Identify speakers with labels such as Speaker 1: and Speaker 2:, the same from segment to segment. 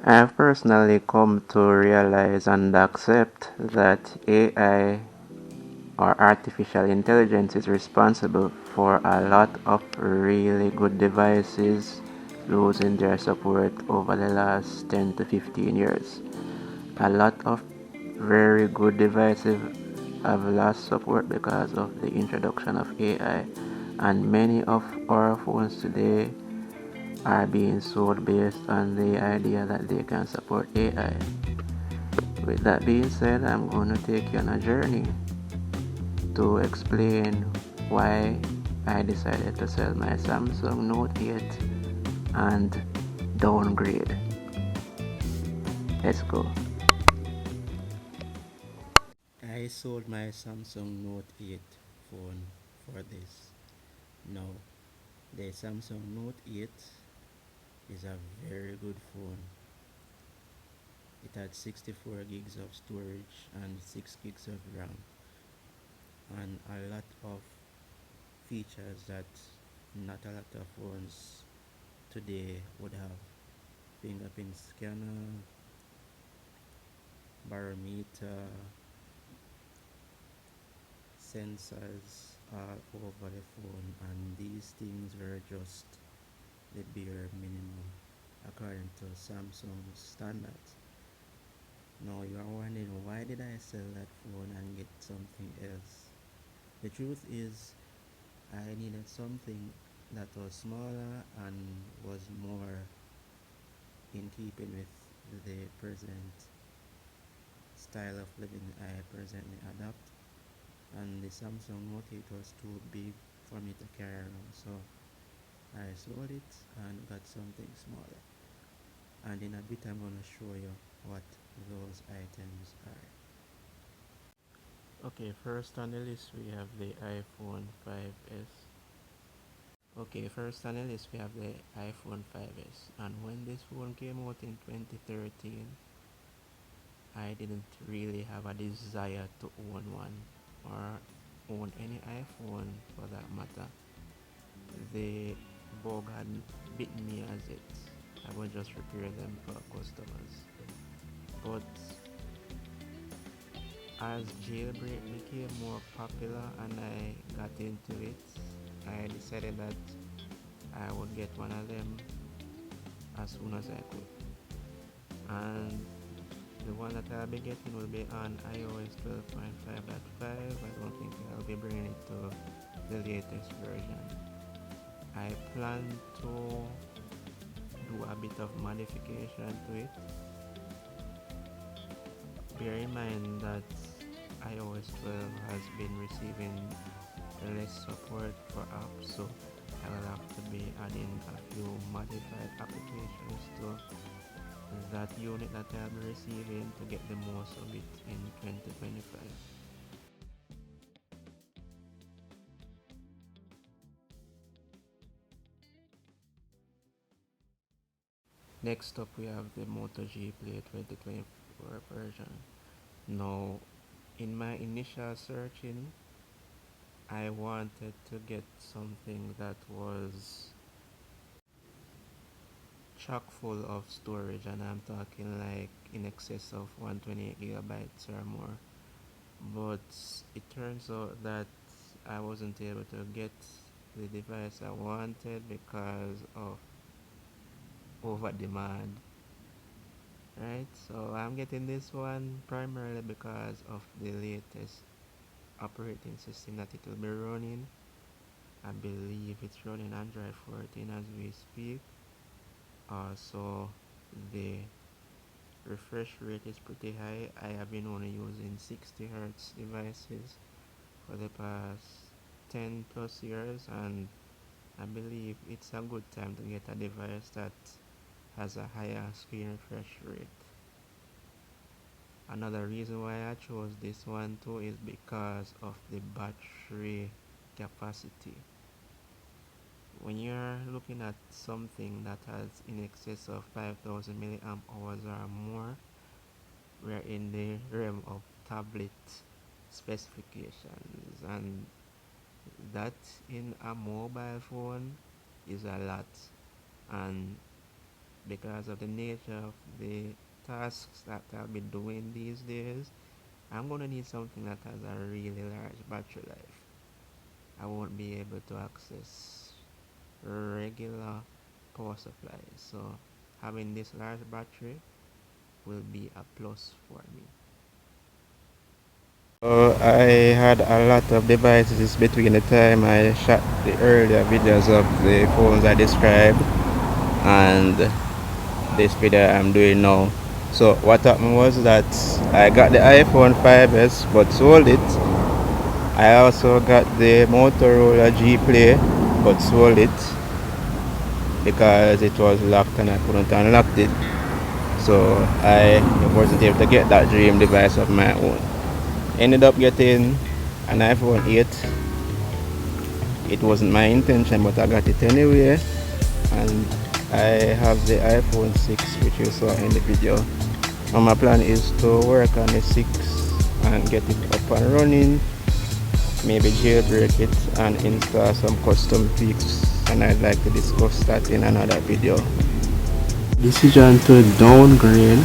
Speaker 1: I've personally come to realize and accept that AI or artificial intelligence is responsible for a lot of really good devices losing their support over the last 10 to 15 years. A lot of very good devices have lost support because of the introduction of AI, and many of our phones today are being sold based on the idea that they can support AI. With that being said, I'm going to take you on a journey to explain why I decided to sell my Samsung Note 8 and downgrade. Let's go. I sold my Samsung Note 8 phone for this. Now, the Samsung Note 8 is a very good phone. It had 64 gigs of storage and 6 gigs of RAM and a lot of features that not a lot of phones today would have. Fingerprint scanner, barometer, sensors all over the phone, and these things were just the bare minimum according to Samsung standards. Now you are wondering, why did I sell that phone and get something else? The truth is I needed something that was smaller and was more in keeping with the present style of living I presently adopt, and the Samsung Note 8 was too big for me to carry around, so I sold it and got something smaller. And in a bit I'm going to show you what those items are. Okay, first on the list we have the iPhone 5s. Okay, first on the list we have the iPhone 5s, and when this phone came out in 2013, I didn't really have a desire to own one or own any iPhone for that matter. The bug had bitten me as it. I would just repair them for customers. But as jailbreak became more popular and I got into it, I decided that I would get one of them as soon as I could. And the one that I'll be getting will be on iOS 12.5.5. I don't think I'll be bringing it to the latest version. I plan to do a bit of modification to it. Bear in mind that iOS 12 has been receiving less support for apps, so I will have to be adding a few modified applications to that unit that I'll be receiving to get the most of it in 2025. Next up we have the MotoG Play 2024 version. Now, in my initial searching, I wanted to get something that was chock full of storage, and I'm talking like in excess of 128 gigabytes or more. But it turns out that I wasn't able to get the device I wanted because of over demand, right? So I'm getting this one primarily because of the latest operating system that it will be running. I believe it's running Android 14 as we speak. So the refresh rate is pretty high. I have been only using 60 hertz devices for the past 10 plus years, and I believe it's a good time to get a device that has a higher screen refresh rate. Another reason why I chose this one too is because of the battery capacity. When you're looking at something that has in excess of 5000 milliamp hours or more, we're in the realm of tablet specifications, and that in a mobile phone is a lot. And because of the nature of the tasks that I'll be doing these days, I'm gonna need something that has a really large battery life. I won't be able to access regular power supplies, so having this large battery will be a plus for me. I had a lot of devices between the time I shot the earlier videos of the phones I described and this video I'm doing now. So what happened was that I got the iPhone 5s but sold it. I also got the Motorola G Play but sold it because it was locked and I couldn't unlock it. So I wasn't able to get that dream device of my own. Ended up getting an iPhone 8. It wasn't my intention, but I got it anyway. And I have the iPhone 6, which you saw in the video. And my plan is to work on the 6 and get it up and running. Maybe jailbreak it and install some custom tweaks. And I'd like to discuss that in another video. Decision to downgrade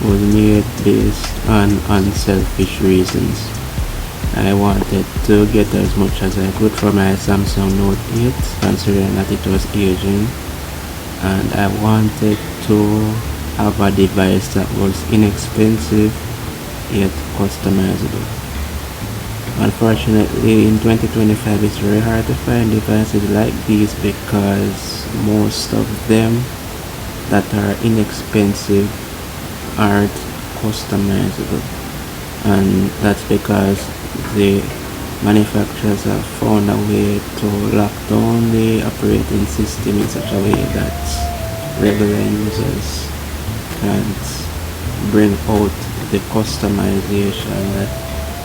Speaker 1: was made based on unselfish reasons. I wanted to get as much as I could from my Samsung Note 8, considering that it was aging, and I wanted to have a device that was inexpensive yet customizable. Unfortunately, in 2025 it's very hard to find devices like these because most of them that are inexpensive aren't customizable, and that's because the manufacturers have found a way to lock down the operating system in such a way that regular users can't bring out the customization that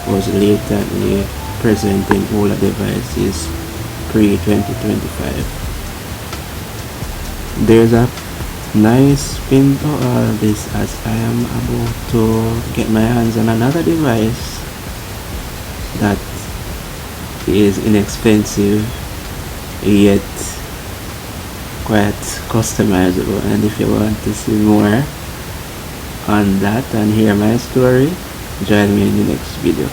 Speaker 1: was latently present in older devices pre-2025. There's a nice spin to all this as I am about to get my hands on another device that is inexpensive yet quite customizable. And if you want to see more on that and hear my story, join me in the next video.